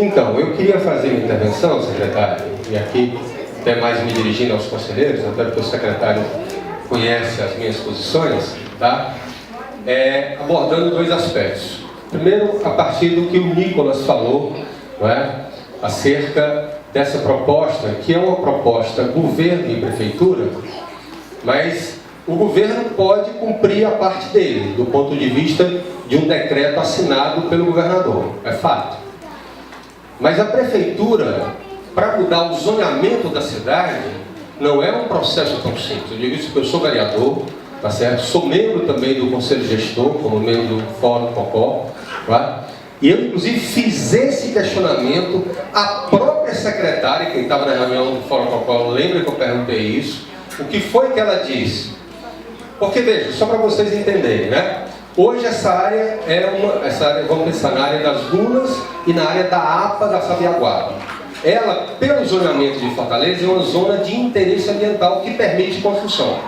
Então, eu queria fazer uma intervenção, secretário, e aqui até mais me dirigindo aos conselheiros, até porque o secretário conhece as minhas posições, tá? Abordando dois aspectos. Primeiro, a partir do que o Nicolas falou, não é? Acerca dessa proposta, que é uma proposta governo e prefeitura, mas o governo pode cumprir a parte dele, do ponto de vista de um decreto assinado pelo governador, é fato. Mas a prefeitura, para mudar o zoneamento da cidade, não é um processo tão simples. Eu digo isso porque eu sou vereador, tá certo? Sou membro também do Conselho Gestor, como membro do Fórum Cocó, tá? E eu, inclusive, fiz esse questionamento à própria secretária, quem estava na reunião do Fórum Cocó, lembra que eu perguntei isso, o que foi que ela disse? Porque, veja, só para vocês entenderem, né? Hoje essa área vamos pensar na área das dunas e na área da APA da Sabiaguaba. Ela, pelo zoneamento de Fortaleza, é uma zona de interesse ambiental que permite construção.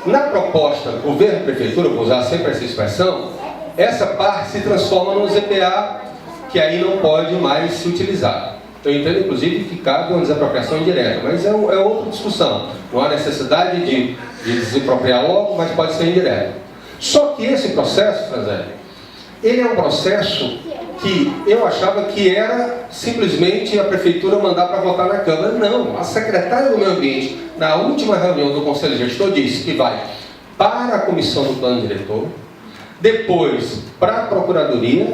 Na proposta governo-prefeitura, vou usar sempre essa expressão, essa parte se transforma no ZPA, que aí não pode mais se utilizar. Eu entendo, inclusive, que cabe uma desapropriação indireta, mas é outra discussão. Não há necessidade de desapropriar logo, mas pode ser indireto. Só que esse processo, Franzé, ele é um processo que eu achava que era simplesmente a prefeitura mandar para votar na Câmara. Não, a secretária do Meio Ambiente, na última reunião do Conselho Gestor, disse que vai para a comissão do plano diretor, depois para a Procuradoria,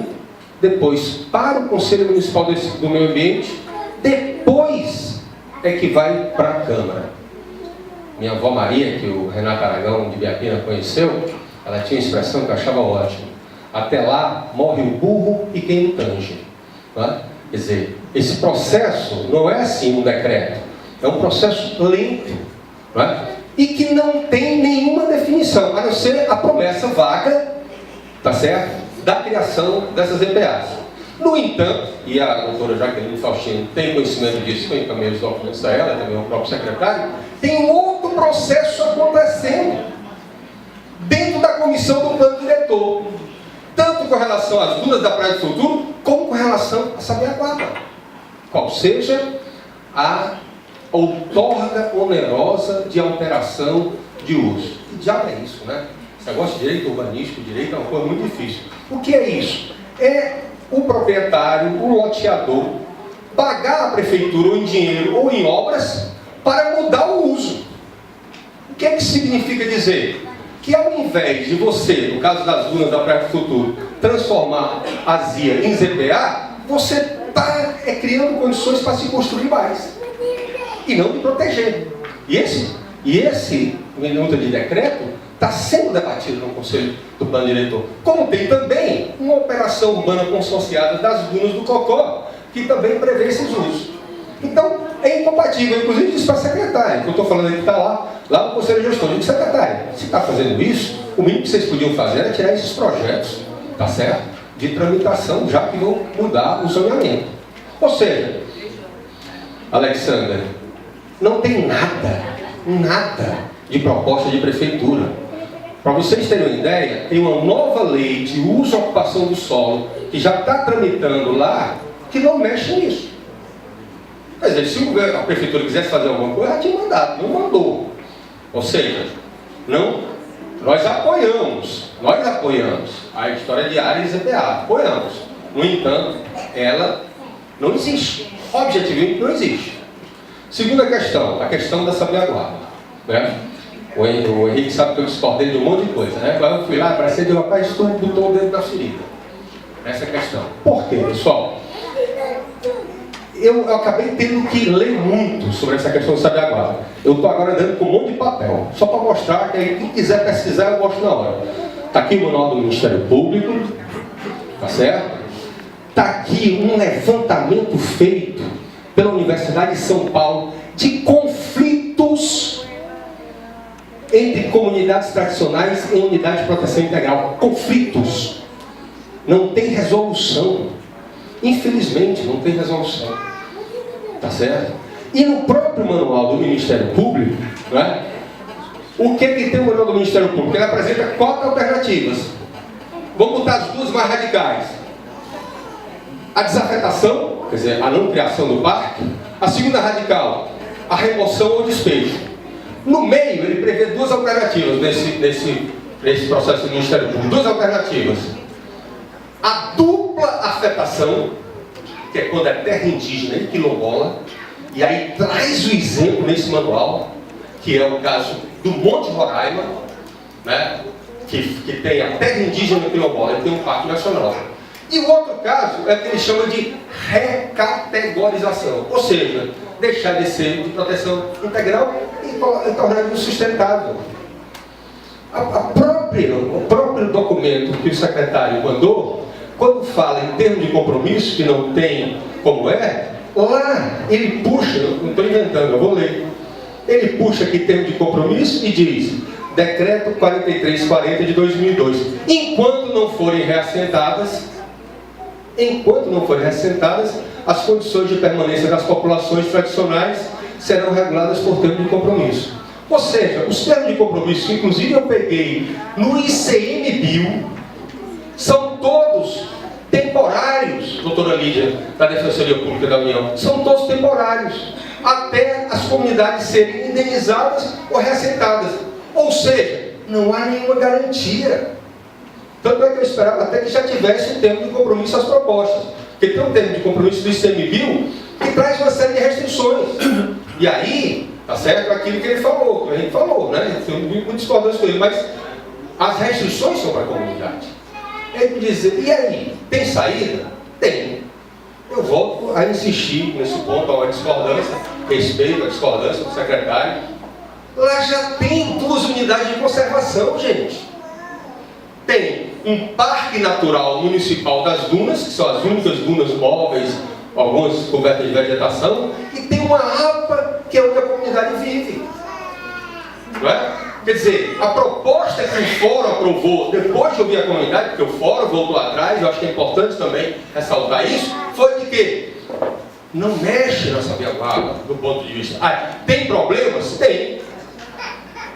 depois para o Conselho Municipal do Meio Ambiente, depois é que vai para a Câmara. Minha avó Maria, que o Renato Aragão de Biapina conheceu, ela tinha uma expressão que eu achava ótima. Até lá morre o burro e quem o tange. Tá? Quer dizer, esse processo não é assim um decreto, é um processo lento, tá? E que não tem nenhuma definição, a não ser a promessa vaga, tá certo? Da criação dessas EPAs. No entanto, e a doutora Jaqueline Faustino tem conhecimento disso, eu encaminhei os documentos a ela, também o próprio secretário, tem um outro processo acontecendo dentro da comissão do plano diretor, tanto com relação às dunas da Praia do Futuro, como com relação a Sabiaguaba, qual seja a outorga onerosa de alteração de uso. Que diabo é isso, né? Esse negócio de direito urbanístico, direito é uma coisa muito difícil. O que é isso? É o proprietário, o loteador, pagar a prefeitura ou em dinheiro ou em obras para mudar o uso. O que é que significa dizer? Que ao invés de você, no caso das dunas da Praia do Futuro, transformar a ZIA em ZPA, você está criando condições para se construir mais. E não de proteger. E esse minuto de decreto está sendo debatido no Conselho do Plano Diretor. Como tem também uma operação urbana consorciada das dunas do Cocó, que também prevê esses usos. Então, é incompatível. Inclusive, disse para a secretária, que eu estou falando aí que está lá no Conselho de Gestão. Eu digo, secretária, se está fazendo isso, o mínimo que vocês podiam fazer era tirar esses projetos, tá certo? De tramitação, já que vão mudar o zoneamento. Ou seja, Alexander, não tem nada de proposta de prefeitura. Para vocês terem uma ideia, tem uma nova lei de uso e ocupação do solo que já está tramitando lá, que não mexe nisso. Quer dizer, se a prefeitura quisesse fazer alguma coisa, ela tinha mandado, não mandou. Ou seja, nós apoiamos a história de área e ZPA, apoiamos. No entanto, ela não existe. Objetivamente não existe. Segunda questão, a questão da Sabiaguaba, né? O Henrique sabe que eu discordei de um monte de coisa, né? Agora eu fui lá, parece que o rapaz botou o dedo na ferida. Essa é a questão. Por quê, pessoal? Eu acabei tendo que ler muito sobre essa questão do Sabiaguaba. Eu estou agora dando com um monte de papel, só para mostrar que aí, quem quiser pesquisar, eu mostro na hora. Está aqui o manual do Ministério Público, tá certo? Está aqui um levantamento feito pela Universidade de São Paulo de conflitos entre comunidades tradicionais e unidade de proteção integral. Conflitos. Não tem resolução. Infelizmente, não tem resolução. Tá certo? E no próprio manual do Ministério Público, né, o que tem o manual do Ministério Público? Ele apresenta 4 alternativas. Vamos botar as duas mais radicais. a desafetação, quer dizer, a não criação do parque. A segunda radical, a remoção ou despejo. No meio, ele prevê duas alternativas nesse processo do Ministério Público. Duas alternativas. A dupla afetação, que é quando é terra indígena e quilombola, e aí traz o exemplo nesse manual, que é o caso do Monte Roraima, né, que tem a terra indígena e quilombola, e tem um parque nacional. E o outro caso é o que ele chama de recategorização, ou seja, deixar de ser de proteção integral e tornar ele sustentável. O próprio documento que o secretário mandou, quando fala em termos de compromisso, que não tem como é, lá ele puxa, não estou inventando, eu vou ler, ele puxa aqui termo de compromisso e diz, decreto 4340 de 2002, enquanto não forem reassentadas, as condições de permanência das populações tradicionais serão reguladas por termo de compromisso. Ou seja, os termos de compromisso, que inclusive eu peguei no ICMBio, são todos temporários, doutora Lídia, da Defensoria Pública da União, são todos temporários, até as comunidades serem indenizadas ou reassentadas. Ou seja, não há nenhuma garantia. Tanto é que eu esperava até que já tivesse um termo de compromisso às propostas. Porque tem um termo de compromisso do ICMBio que traz uma série de restrições. E aí, tá certo? Aquilo que ele falou, que a gente falou, né? Eu tenho muita discordância com ele, mas as restrições são para a comunidade. Ele dizer, e aí, tem saída? Tem. Eu volto a insistir nesse ponto, a discordância, respeito a discordância do secretário. Lá já tem 2 unidades de conservação, gente. Tem um parque natural municipal das dunas, que são as únicas dunas móveis, algumas cobertas de vegetação, e tem uma APA, que é onde a comunidade vive. Não é? Quer dizer, a proposta que o Fórum aprovou, depois de ouvir a comunidade, porque o Fórum voltou atrás, eu acho que é importante também ressaltar isso, foi de que não mexe na Sabiaguaba, do ponto de vista... tem problemas? Tem.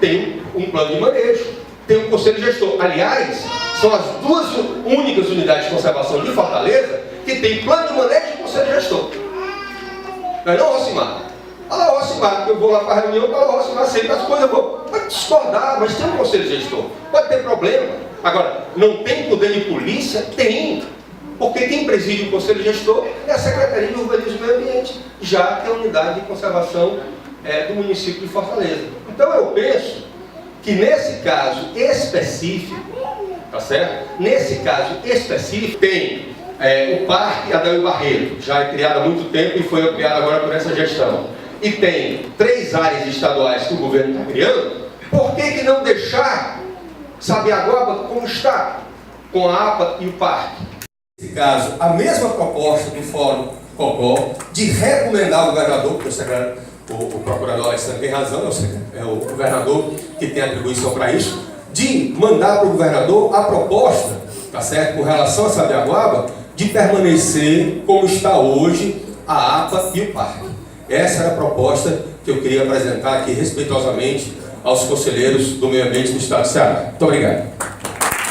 Tem um plano de manejo, tem um conselho gestor. Aliás, são as 2 únicas unidades de conservação de Fortaleza que tem plano de manejo e conselho gestor. Não é não, Rosimar? Olha lá, Rosimar, que eu vou lá para a reunião, olha lá, Rosimar, aceita as coisas, pode discordar, mas tem um conselho gestor, pode ter problema. Agora, não tem poder de polícia? Tem. Porque quem preside o conselho gestor é a Secretaria de Urbanismo e Meio Ambiente, já que é a unidade de conservação do município de Fortaleza. Então eu penso que nesse caso específico, tá certo? Nesse caso específico tem o Parque Adair Barreto, já é criado há muito tempo e foi ampliado agora por essa gestão. E tem 3 áreas estaduais que o governo está criando. Por que não deixar Sabiaguaba como está, com a APA e o parque? Nesse caso, a mesma proposta do Fórum Cocó de recomendar ao governador, porque o procurador Alexandre tem razão, é o governador que tem atribuição para isso, de mandar para o governador a proposta, tá certo, com relação a Sabiaguaba, de permanecer como está hoje a APA e o parque. Essa era a proposta que eu queria apresentar aqui respeitosamente aos conselheiros do meio ambiente do Estado do Ceará. Muito obrigado.